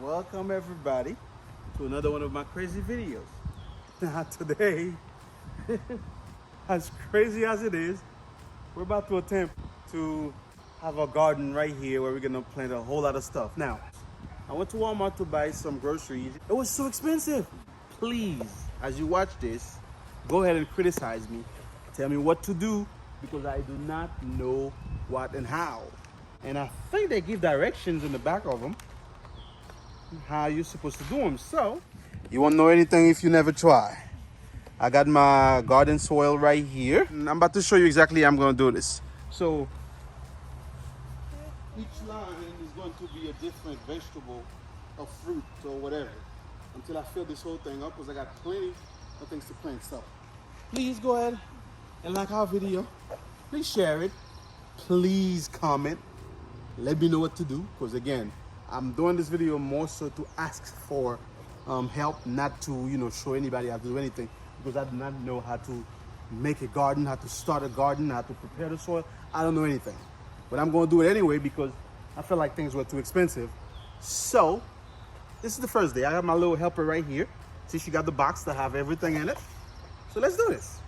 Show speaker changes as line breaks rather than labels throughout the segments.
Welcome everybody to another one of my crazy videos. Now today, as crazy as it is, we're about to attempt to have a garden right here where we're gonna plant a whole lot of stuff. Now, I went to Walmart to buy some groceries. It was so expensive. Please, as you watch this, go ahead and criticize me. Tell me what to do because I do not know what and how. And I think they give directions in the back of them how you're supposed to do them. So you won't know anything if you never try. I got my garden soil right here and I'm about to show you exactly how I'm going to do this. So each line is going to be a different vegetable or fruit or whatever until I fill this whole thing up because I got plenty of things to plant. So please go ahead and like our video. Please share it. Please comment. Let me know what to do because again, I'm doing this video more so to ask for help, not to show anybody how to do anything because I do not know how to make a garden, how to start a garden, how to prepare the soil. I don't know anything, but I'm going to do it anyway because I felt like things were too expensive. So this is the first day. I got my little helper right here. See, she got the box that have everything in it. So let's do this.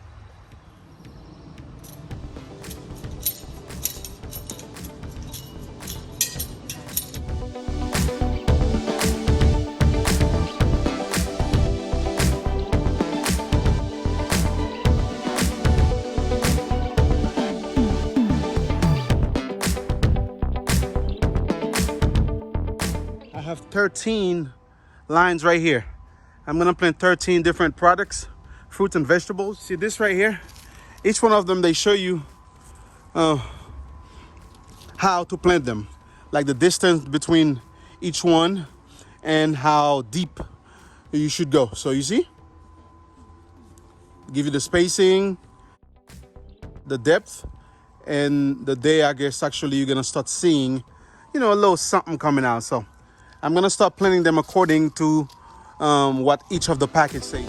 I have 13 lines right here. I'm gonna plant 13 different products, fruits and vegetables. See this right here? Each one of them, they show you how to plant them, like the distance between each one and how deep you should go. So you see, give you the spacing, the depth, and the day I guess actually you're gonna start seeing, a little something coming out. So I'm gonna start planting them according to what each of the package says.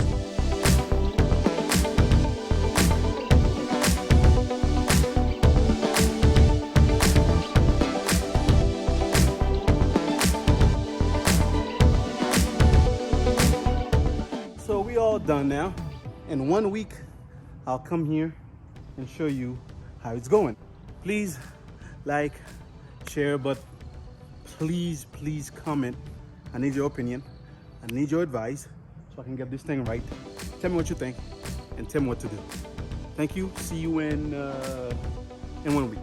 So we all done now. In 1 week, I'll come here and show you how it's going. Please like, share, but please comment. I need your opinion. I need your advice so I can get this thing right. Tell me what you think and tell me what to do. Thank you. See you in 1 week.